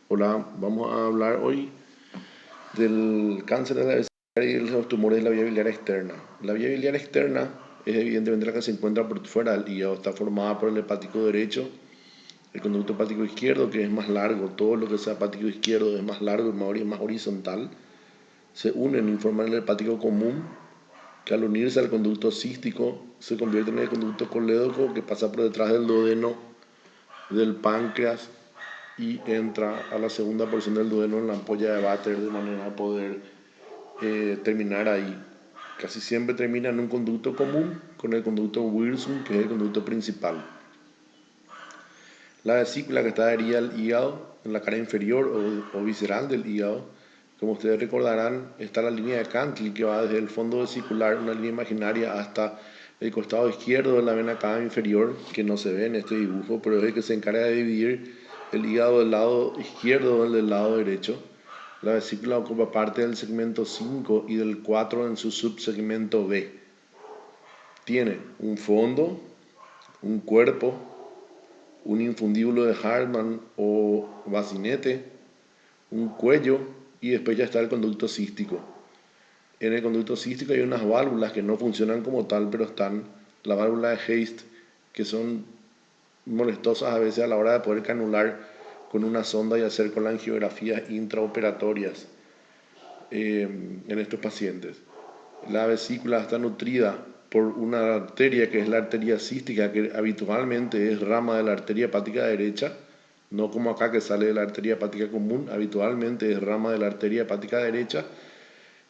Hola, vamos a hablar hoy del cáncer de la vesícula y de los tumores de la vía biliar externa. La vía biliar externa es evidentemente la que se encuentra por fuera del hígado, está formada por el hepático derecho, el conducto hepático izquierdo, que es más largo, todo lo que sea hepático izquierdo es más largo y más horizontal, se unen y forman el hepático común, que al unirse al conducto cístico se convierte en el conducto colédoco que pasa por detrás del duodeno, del páncreas y entra a la segunda porción del duodeno en la ampolla de váter de manera a poder terminar ahí. Casi siempre termina en un conducto común con el conducto Wirsum, que es el conducto principal. La vesícula que está adherida al hígado, en la cara inferior o visceral del hígado, como ustedes recordarán, está la línea de Cantley que va desde el fondo vesicular, una línea imaginaria, hasta el costado izquierdo de la vena cava inferior, que no se ve en este dibujo, pero es el que se encarga de dividir el hígado del lado izquierdo del lado derecho. La vesícula ocupa parte del segmento 5 y del 4 en su subsegmento B. Tiene un fondo, un cuerpo, un infundíbulo de Hartmann o bacinete, un cuello y después ya está el conducto cístico. En el conducto cístico hay unas válvulas que no funcionan como tal, pero están. La válvula de Heist, que son molestosas a veces a la hora de poder canular con una sonda y hacer colangiografías intraoperatorias en estos pacientes. La vesícula está nutrida por una arteria que es la arteria cística, que habitualmente es rama de la arteria hepática derecha, no como acá que sale de la arteria hepática común, habitualmente es rama de la arteria hepática derecha,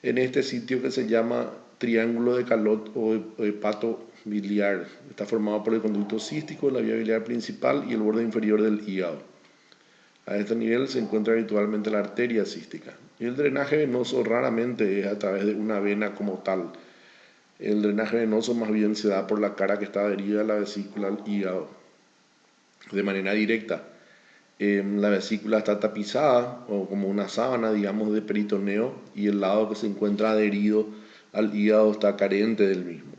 en este sitio que se llama triángulo de Calot o hepato biliar. Está formado por el conducto cístico, la vía biliar principal y el borde inferior del hígado. A este nivel se encuentra habitualmente la arteria cística. Y el drenaje venoso raramente es a través de una vena como tal. El drenaje venoso más bien se da por la cara que está adherida a la vesícula al hígado, de manera directa. La vesícula está tapizada o como una sábana, digamos, de peritoneo, y el lado que se encuentra adherido al hígado está carente del mismo.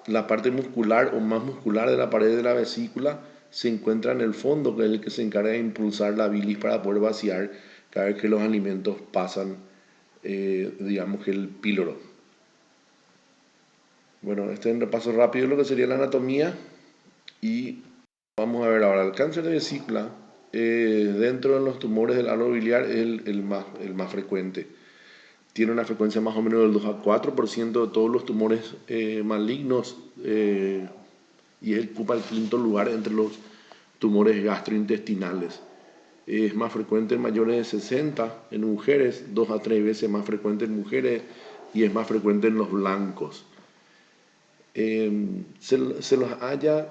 La parte muscular o más muscular de la pared de la vesícula se encuentra en el fondo, que es el que se encarga de impulsar la bilis para poder vaciar cada vez que los alimentos pasan, digamos que el píloro. Bueno, este es un repaso rápido de lo que sería la anatomía y vamos a ver ahora el cáncer de vesícula. Dentro de los tumores del árbol biliar es el más frecuente. Tiene una frecuencia más o menos del 2 a 4% de todos los tumores malignos y ocupa el quinto lugar entre los tumores gastrointestinales. Es más frecuente en mayores de 60, en mujeres, 2 a 3 veces más frecuente en mujeres y es más frecuente en los blancos. Se los halla,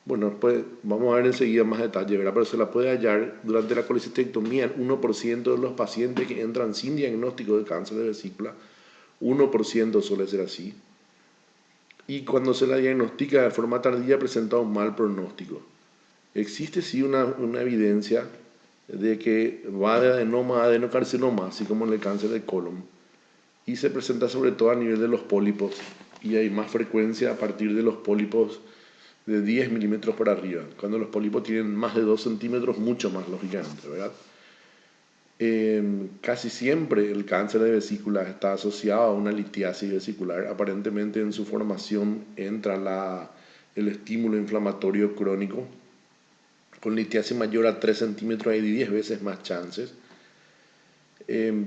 bueno, después vamos a ver enseguida más detalle, ¿verdad? Pero se la puede hallar durante la colecistectomía en 1% de los pacientes que entran sin diagnóstico de cáncer de vesícula. 1% suele ser así. Y cuando se la diagnostica de forma tardía presenta un mal pronóstico. Existe sí una evidencia de que va de adenoma a adenocarcinoma, así como en el cáncer de colon, y se presenta sobre todo a nivel de los pólipos, y hay más frecuencia a partir de los pólipos de 10 milímetros para arriba. Cuando los pólipos tienen más de 2 centímetros, mucho más, lógicamente, ¿verdad? Casi siempre el cáncer de vesícula está asociado a una litiasis vesicular. Aparentemente en su formación entra el estímulo inflamatorio crónico. Con litiasis mayor a 3 centímetros hay 10 veces más chances.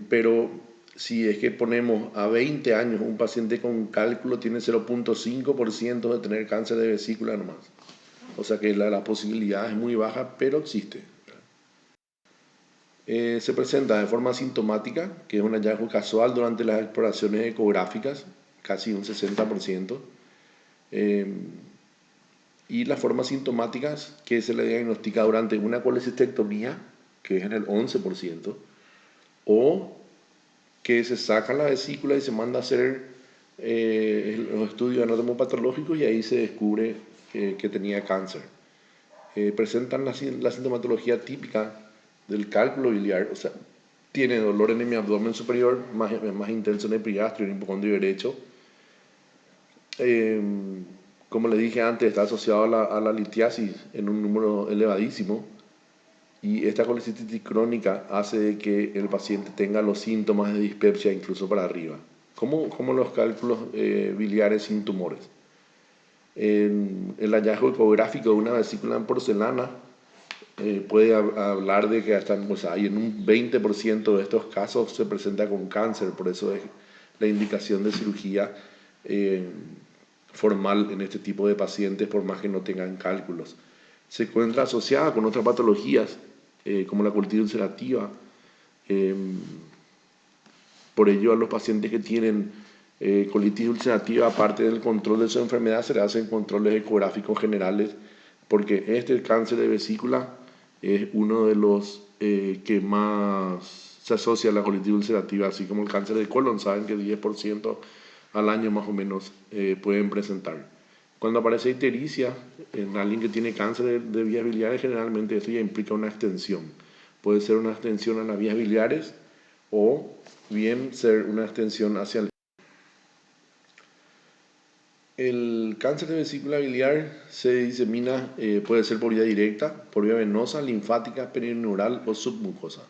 Pero si es que ponemos a 20 años un paciente con cálculo, tiene 0.5% de tener cáncer de vesícula nomás. O sea que la posibilidad es muy baja, pero existe. Se presenta de forma sintomática, que es un hallazgo casual durante las exploraciones ecográficas, casi un 60%. Y las formas sintomáticas que se le diagnostica durante una colecistectomía, que es en el 11%, o que se saca la vesícula y se manda a hacer los estudios anatomopatológicos y ahí se descubre que tenía cáncer. Presentan la sintomatología típica del cálculo biliar, o sea, tiene dolor en mi abdomen superior, más intenso en el epigastrio, en el hipocondrio derecho, Como le dije antes, está asociado a la litiasis en un número elevadísimo y esta colecistitis crónica hace de que el paciente tenga los síntomas de dispepsia incluso para arriba, como los cálculos biliares sin tumores. El hallazgo ecográfico de una vesícula en porcelana puede hablar de que hasta, o sea, en un 20% de estos casos se presenta con cáncer, por eso es la indicación de cirugía formal en este tipo de pacientes, por más que no tengan cálculos. Se encuentra asociada con otras patologías, como la colitis ulcerativa. Por ello, a los pacientes que tienen colitis ulcerativa, aparte del control de su enfermedad, se le hacen controles ecográficos generales, porque el cáncer de vesícula es uno de los que más se asocia a la colitis ulcerativa, así como el cáncer de colon. Saben que 10% al año más o menos pueden presentar. Cuando aparece ictericia en alguien que tiene cáncer de vías biliares, generalmente esto ya implica una extensión. Puede ser una extensión a las vías biliares o bien ser una extensión hacia el cáncer de vesícula biliar. Se disemina, puede ser por vía directa, por vía venosa, linfática, perineural o submucosa.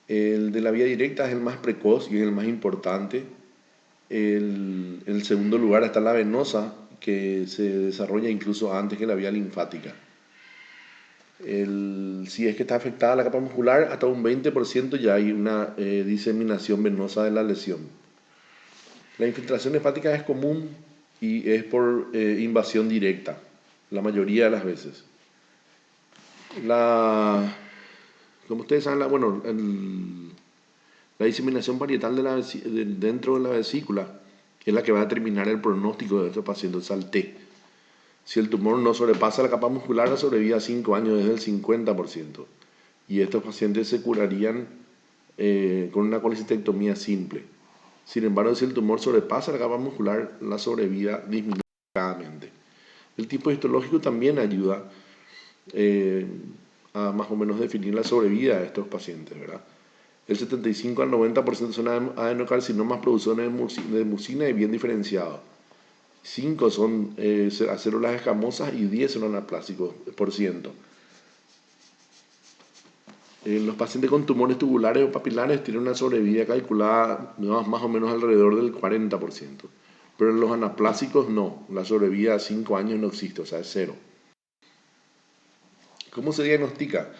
El de la vía directa es el más precoz y es el más importante. En el segundo lugar está la venosa, que se desarrolla incluso antes que la vía linfática. Si es que está afectada la capa muscular, hasta un 20% ya hay una diseminación venosa de la lesión. La infiltración hepática es común y es por invasión directa, la mayoría de las veces. Como ustedes saben, la diseminación parietal dentro de la vesícula es la que va a determinar el pronóstico de estos pacientes, o sea, el T. Si el tumor no sobrepasa la capa muscular, la sobrevida a 5 años es del 50%. Y estos pacientes se curarían con una colecistectomía simple. Sin embargo, si el tumor sobrepasa la capa muscular, la sobrevida disminuye marcadamente. El tipo histológico también ayuda a más o menos definir la sobrevida de estos pacientes, ¿verdad? El 75 al 90% son adenocarcinomas productores de mucina y bien diferenciados. 5 son células escamosas y 10 son anaplásicos por ciento. Los pacientes con tumores tubulares o papilares tienen una sobrevida calculada más o menos alrededor del 40%. Pero en los anaplásicos no, la sobrevida a 5 años no existe, o sea, es cero. ¿Cómo se diagnostica?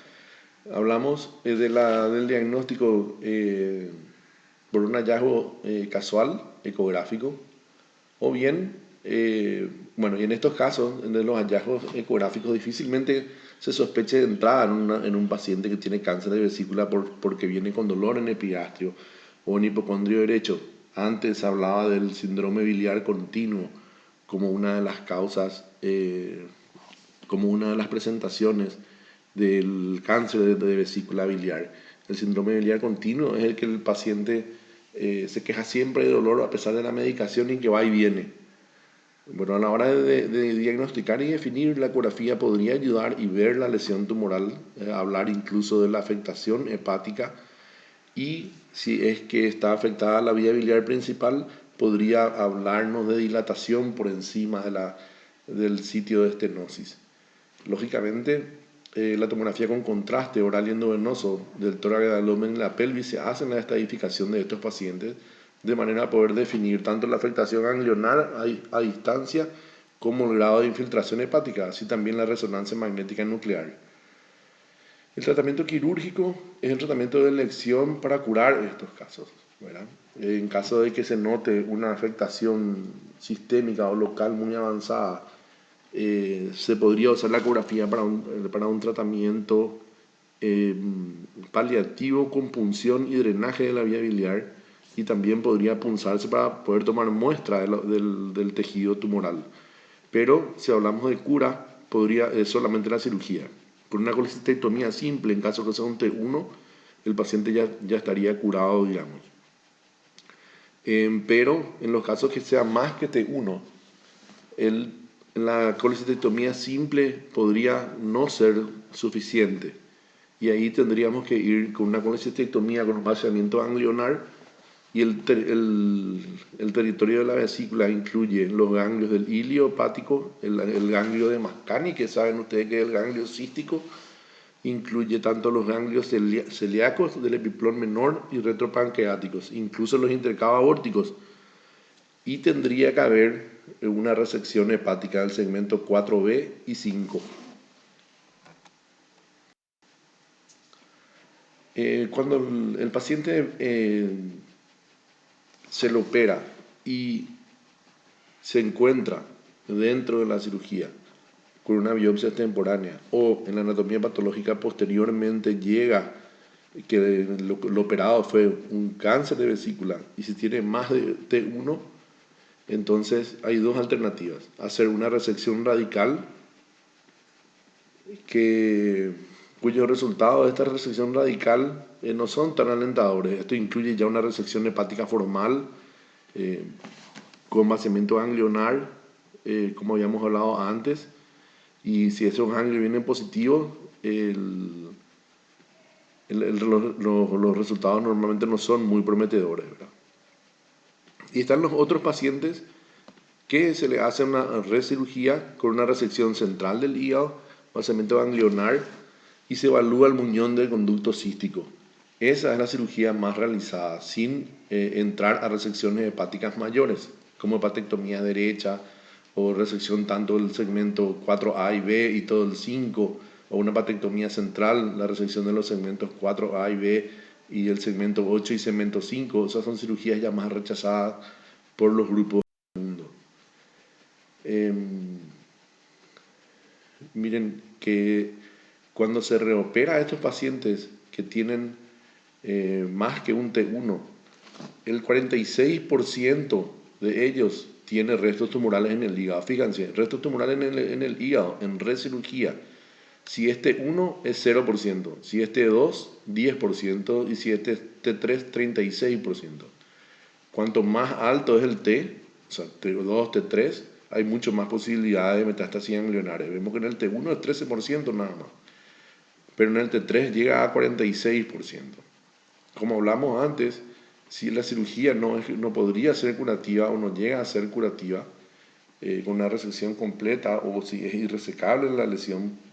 Hablamos del diagnóstico por un hallazgo casual, ecográfico, o bien, y en estos casos, de los hallazgos ecográficos, difícilmente se sospeche de entrada en un paciente que tiene cáncer de vesícula porque viene con dolor en epigastrio o en hipocondrio derecho. Antes hablaba del síndrome biliar continuo como una de las causas, como una de las presentaciones del cáncer de vesícula biliar. El síndrome biliar continuo es el que el paciente se queja siempre de dolor a pesar de la medicación y que va y viene. Bueno, a la hora de diagnosticar y definir la ecografía podría ayudar y ver la lesión tumoral, hablar incluso de la afectación hepática, y si es que está afectada la vía biliar principal, podría hablarnos de dilatación por encima del sitio de estenosis. Lógicamente, la tomografía con contraste oral y endovenoso del tórax del abdomen y la pelvis se hace en la estadificación de estos pacientes, de manera a poder definir tanto la afectación ganglionar a distancia como el grado de infiltración hepática, así también la resonancia magnética nuclear. El tratamiento quirúrgico es el tratamiento de elección para curar estos casos, ¿verdad? En caso de que se note una afectación sistémica o local muy avanzada, se podría usar la ecografía para un tratamiento paliativo con punción y drenaje de la vía biliar, y también podría punzarse para poder tomar muestra del tejido tumoral. Pero si hablamos de cura, es solamente la cirugía. Por una colecistectomía simple, en caso que sea un T1, el paciente ya estaría curado, digamos. Pero en los casos que sea más que T1, la colecistectomía simple podría no ser suficiente. Y ahí tendríamos que ir con una colecistectomía con un vaciamiento ganglionar Y el territorio de la vesícula incluye los ganglios del hilio hepático, el ganglio de Mascani, que saben ustedes que es el ganglio cístico, incluye tanto los ganglios celíacos del epiplón menor y retropancreáticos, incluso los intercaos aórticos. Y tendría que haber una resección hepática del segmento 4B y 5. Cuando el paciente se lo opera y se encuentra dentro de la cirugía con una biopsia extemporánea o en la anatomía patológica posteriormente llega que lo operado fue un cáncer de vesícula y si tiene más de T1, entonces hay dos alternativas: hacer una resección radical cuyos resultados de esta resección radical no son tan alentadores. Esto incluye ya una resección hepática formal con vaciamiento ganglionar, como habíamos hablado antes, y si esos ganglios vienen positivos, los resultados normalmente no son muy prometedores, ¿verdad? Y están los otros pacientes que se le hace una recirugía con una resección central del hígado, vaciamiento ganglionar, y se evalúa el muñón del conducto cístico. Esa es la cirugía más realizada, sin entrar a resecciones hepáticas mayores, como hepatectomía derecha, o resección tanto del segmento 4A y B y todo el 5, o una hepatectomía central, la resección de los segmentos 4A y B y el segmento 8 y segmento 5. Esas son cirugías ya más rechazadas por los grupos del mundo. Miren que cuando se reopera a estos pacientes que tienen más que un T1, el 46% de ellos tiene restos tumorales en el hígado. Fíjense, restos tumorales en el hígado, en recirugía. Si es T1 es 0%, si es T2, 10%, y si es T3, 36%. Cuanto más alto es el T, o sea, T2, T3, hay mucho más posibilidades de metástasis ganglionares. Vemos que en el T1 es 13% nada más, pero en el T3 llega a 46%. Como hablamos antes, si la cirugía no podría ser curativa o no llega a ser curativa con una resección completa, o si es irresecable la lesión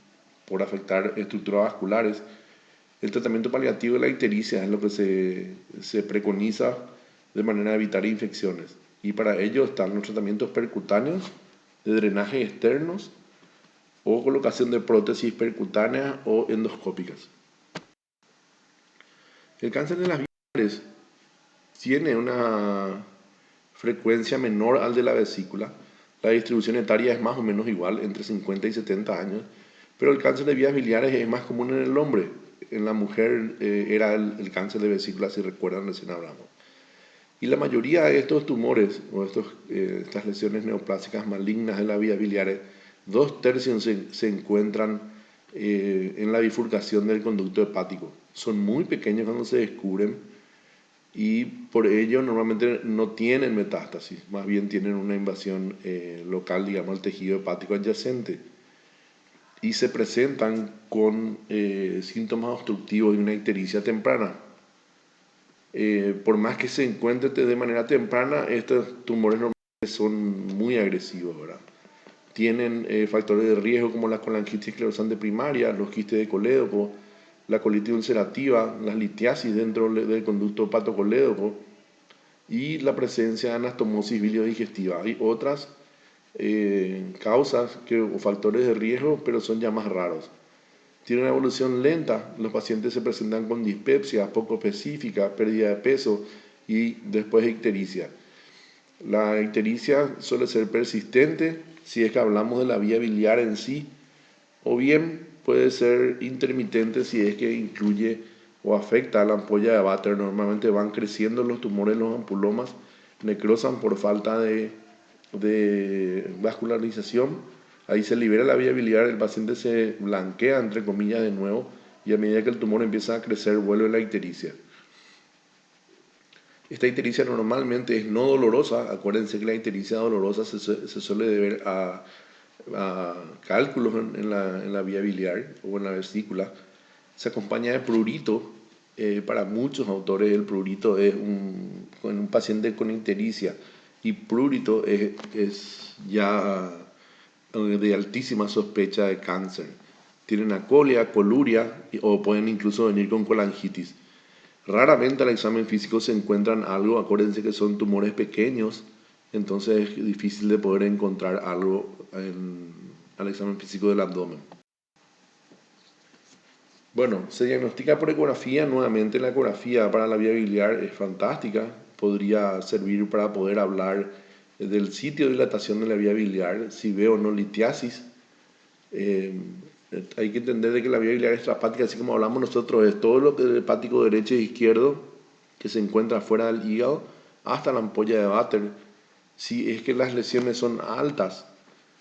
por afectar estructuras vasculares, el tratamiento paliativo de la ictericia es lo que se preconiza de manera de evitar infecciones. Y para ello están los tratamientos percutáneos de drenaje externos o colocación de prótesis percutáneas o endoscópicas. El cáncer de las vías biliares tiene una frecuencia menor al de la vesícula. La distribución etaria es más o menos igual, entre 50 y 70 años, pero el cáncer de vías biliares es más común en el hombre. En la mujer era el cáncer de vesícula, si recuerdan, recién hablamos. Y la mayoría de estos tumores o estas lesiones neoplásicas malignas de las vías biliares, 2/3 se encuentran en la bifurcación del conducto hepático. Son muy pequeños cuando se descubren y por ello normalmente no tienen metástasis, más bien tienen una invasión local, digamos, al tejido hepático adyacente. Y se presentan con síntomas obstructivos y una ictericia temprana. Por más que se encuentre de manera temprana, estos tumores normalmente son muy agresivos, ¿verdad? Tienen factores de riesgo como la colangitis esclerosante primaria, los quistes de colédoco, la colitis ulcerativa, las litiasis dentro del conducto hepatocolédoco y la presencia de anastomosis biliodigestiva. Hay otras causas o factores de riesgo, pero son ya más raros. Tiene una evolución lenta, los pacientes se presentan con dispepsia poco específica, pérdida de peso y después ictericia. La ictericia suele ser persistente si es que hablamos de la vía biliar en sí, o bien puede ser intermitente si es que incluye o afecta a la ampolla de Vater. Normalmente van creciendo los tumores, los ampulomas, necrosan por falta de vascularización. Ahí se libera la vía biliar, el paciente se blanquea, entre comillas, de nuevo, y a medida que el tumor empieza a crecer, vuelve la ictericia. Esta ictericia normalmente es no dolorosa. Acuérdense que la ictericia dolorosa se suele deber a cálculos en la vía biliar o en la vesícula. Se acompaña de prurito. Para muchos autores el prurito es un con un paciente con ictericia y prurito es ya de altísima sospecha de cáncer. Tienen acolia, coluria o pueden incluso venir con colangitis. Raramente al examen físico se encuentran algo, acuérdense que son tumores pequeños, entonces es difícil de poder encontrar algo al examen físico del abdomen. Bueno, se diagnostica por ecografía. Nuevamente la ecografía para la vía biliar es fantástica, podría servir para poder hablar del sitio de dilatación de la vía biliar, si veo o no litiasis. Hay que entender de que la vía biliar extrahepática, así como hablamos nosotros, es todo lo que es hepático derecho e izquierdo que se encuentra fuera del hígado hasta la ampolla de Vater. Si es que las lesiones son altas,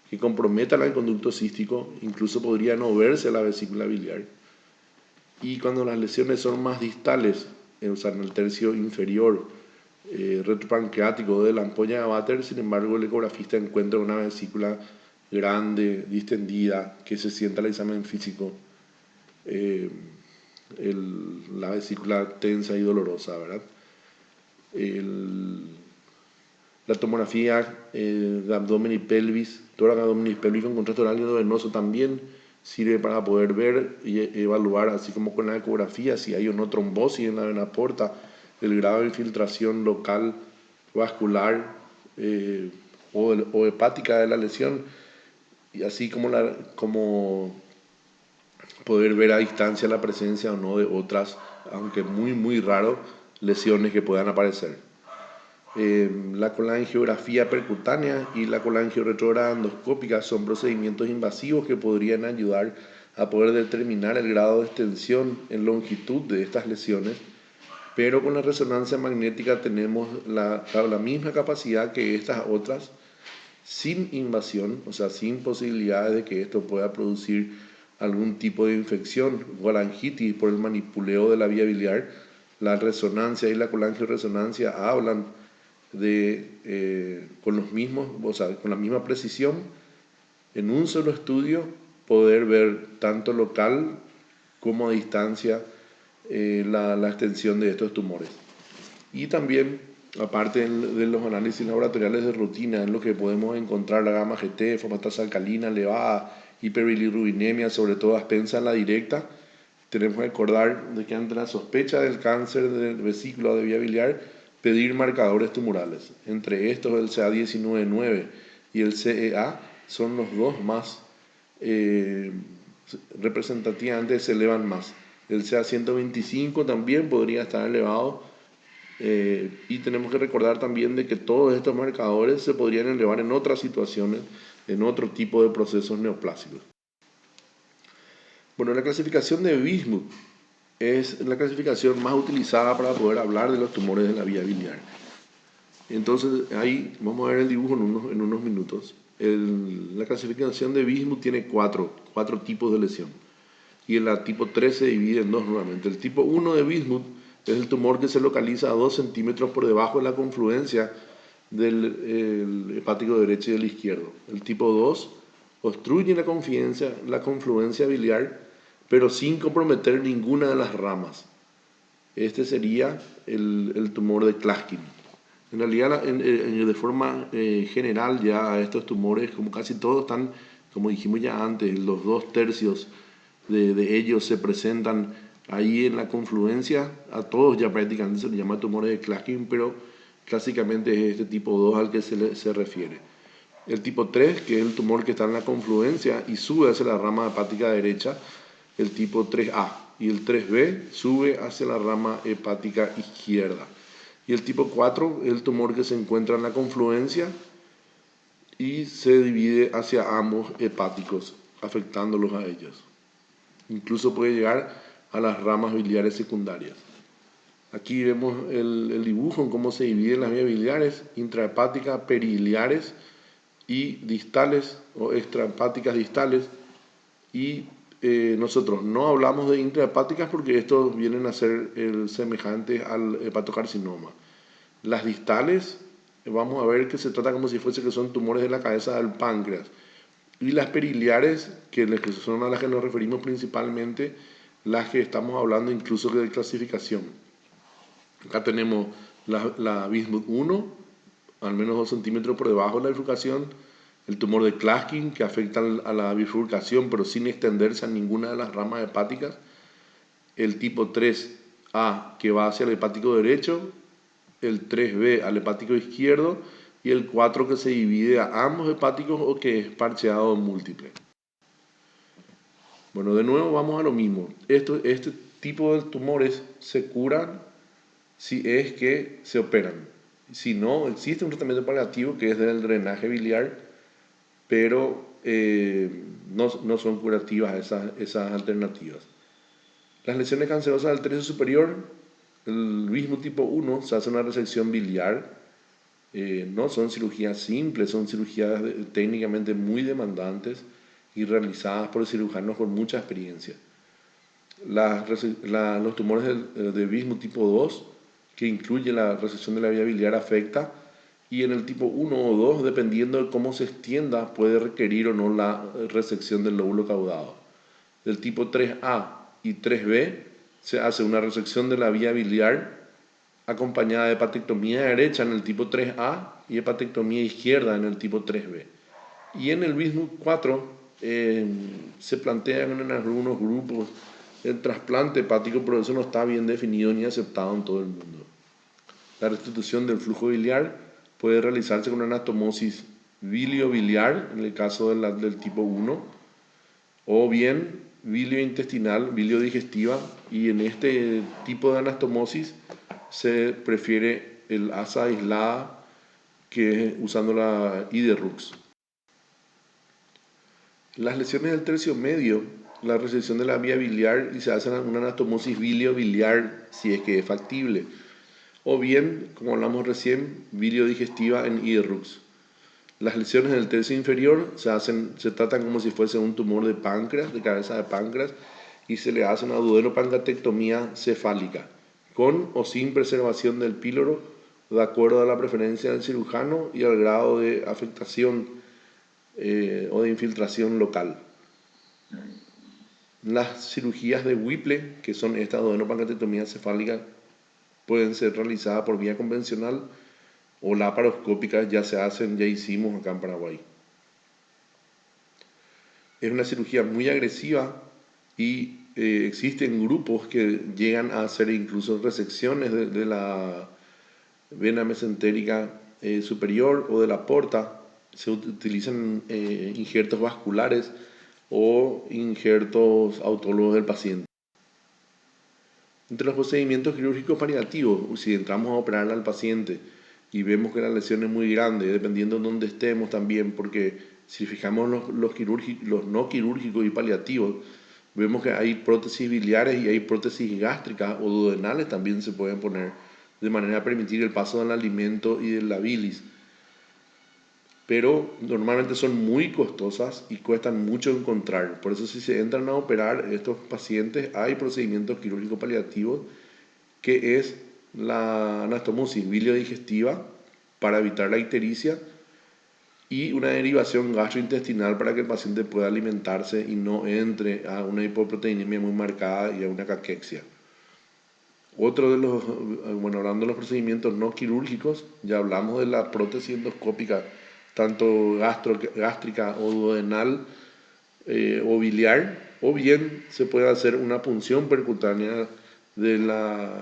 que comprometan al conducto cístico, incluso podría no verse la vesícula biliar. Y cuando las lesiones son más distales, o sea, en el tercio inferior retropancreático de la ampolla de Vater, sin embargo, el ecografista encuentra una vesícula grande, distendida, que se sienta al examen físico, la vesícula tensa y dolorosa, ¿verdad? La tomografía de abdomen y pelvis, tórax, abdomen y pelvis con contraste oral y venoso también sirve para poder ver y evaluar, así como con la ecografía, si hay o no trombosis en la vena porta, el grado de infiltración local vascular o hepática de la lesión, y así como poder ver a distancia la presencia o no de otras, aunque muy raro, lesiones que puedan aparecer. La colangiografía percutánea y la colangioretrógrada endoscópica son procedimientos invasivos que podrían ayudar a poder determinar el grado de extensión en longitud de estas lesiones, pero con la resonancia magnética tenemos la misma capacidad que estas otras, sin invasión, o sea, sin posibilidades de que esto pueda producir algún tipo de infección o colangitis por el manipuleo de la vía biliar. La resonancia y la colangioresonancia hablan con los mismos, o sea, con la misma precisión, en un solo estudio, poder ver tanto local como a distancia la extensión de estos tumores. Y también, aparte de los análisis laboratoriales de rutina, en los que podemos encontrar la gamma GT, fosfatasa alcalina elevada, hiperbilirrubinemia, sobre todo aspensa en la directa, tenemos que recordar de que ante la sospecha del cáncer de vesícula o de vía biliar, pedir marcadores tumorales. Entre estos, el CA19-9 y el CEA son los dos más representativamente, se elevan más. El CA125 también podría estar elevado, y tenemos que recordar también de que todos estos marcadores se podrían elevar en otras situaciones, en otro tipo de procesos neoplásicos. Bueno, la clasificación de Bismuth es la clasificación más utilizada para poder hablar de los tumores de la vía biliar. Entonces, ahí vamos a ver el dibujo en unos minutos. La clasificación de Bismuth tiene cuatro tipos de lesión. Y el tipo 3 se divide en dos nuevamente. El tipo 1 de Bismuth es el tumor que se localiza a 2 centímetros por debajo de la confluencia del hepático derecho y del izquierdo. El tipo 2 obstruye la confluencia biliar, pero sin comprometer ninguna de las ramas. Este sería el tumor de Klatskin. En realidad, de forma general, ya estos tumores, como casi todos, están, como dijimos ya antes, los 2/3 de ellos se presentan ahí en la confluencia. A todos ya prácticamente se les llama tumores de Klatskin, pero clásicamente es este tipo 2 al que se refiere. El tipo 3, que es el tumor que está en la confluencia y sube hacia la rama hepática derecha, el tipo 3A, y el 3B sube hacia la rama hepática izquierda. Y el tipo 4 es el tumor que se encuentra en la confluencia y se divide hacia ambos hepáticos, afectándolos a ellos. Incluso puede llegar a las ramas biliares secundarias. Aquí vemos el dibujo en cómo se dividen las vías biliares, intrahepáticas, periliares y distales o extrahepáticas distales. Y nosotros no hablamos de intrahepáticas porque estos vienen a ser semejantes al hepatocarcinoma. Las distales, vamos a ver que se trata como si fuese que son tumores de la cabeza del páncreas. Y las periliares, que son a las que nos referimos principalmente, las que estamos hablando incluso de clasificación. Acá tenemos La Bismuth 1, al menos 2 centímetros por debajo de la bifurcación. El tumor de Klatskin, que afecta a la bifurcación, pero sin extenderse a ninguna de las ramas hepáticas. El tipo 3A, que va hacia el hepático derecho. El 3B al hepático izquierdo. Y el 4, que se divide a ambos hepáticos o que es parcheado múltiple. Bueno, de nuevo vamos a lo mismo. Este tipo de tumores se curan si es que se operan. Si no, existe un tratamiento paliativo que es del drenaje biliar, pero no son curativas esas alternativas. Las lesiones cancerosas del tercio superior, el mismo tipo 1, se hace una resección biliar. No son cirugías simples, son cirugías técnicamente muy demandantes y realizadas por cirujanos con mucha experiencia. Los tumores de Bismuth tipo 2, que incluye la resección de la vía biliar, afecta, y en el tipo 1 o 2, dependiendo de cómo se extienda, puede requerir o no la resección del lóbulo caudado. Del tipo 3A y 3B se hace una resección de la vía biliar acompañada de hepatectomía derecha en el tipo 3A y hepatectomía izquierda en el tipo 3B. Y en el Bismuth 4 se plantean en algunos grupos el trasplante hepático, pero eso no está bien definido ni aceptado en todo el mundo. La restitución del flujo biliar puede realizarse con una anastomosis biliobiliar, en el caso del tipo 1, o bien biliointestinal, biliodigestiva, y en este tipo de anastomosis se prefiere el asa aislada que usando la Iderrux. Las lesiones del tercio medio, la resección de la vía biliar y se hace una anastomosis biliobiliar si es que es factible. O bien, como hablamos recién, biliodigestiva en Iderrux. Las lesiones del tercio inferior se tratan como si fuese un tumor de páncreas, de cabeza de páncreas, y se le hace una duodenopancreatectomía cefálica, con o sin preservación del píloro, de acuerdo a la preferencia del cirujano y al grado de afectación o de infiltración local. Las cirugías de Whipple, que son estas duodenopancreatectomías cefálicas, pueden ser realizadas por vía convencional o laparoscópicas, ya hicimos acá en Paraguay. Es una cirugía muy agresiva y existen grupos que llegan a hacer incluso resecciones de la vena mesentérica superior o de la porta. Se utilizan injertos vasculares o injertos autólogos del paciente. Entre los procedimientos quirúrgicos paliativos, si entramos a operar al paciente y vemos que la lesión es muy grande, dependiendo de dónde estemos también, porque si fijamos los no quirúrgicos y paliativos, vemos que hay prótesis biliares y hay prótesis gástricas o duodenales también se pueden poner de manera a permitir el paso del alimento y de la bilis. Pero normalmente son muy costosas y cuestan mucho encontrar. Por eso si se entran a operar estos pacientes, hay procedimientos quirúrgicos paliativos que es la anastomosis biliodigestiva para evitar la ictericia y una derivación gastrointestinal para que el paciente pueda alimentarse y no entre a una hipoproteinemia muy marcada y a una caquexia. Hablando de los procedimientos no quirúrgicos, ya hablamos de la prótesis endoscópica, tanto gástrica o duodenal o biliar, o bien se puede hacer una punción percutánea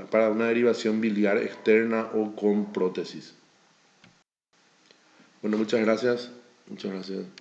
para una derivación biliar externa o con prótesis. Bueno, muchas gracias. Muchas gracias.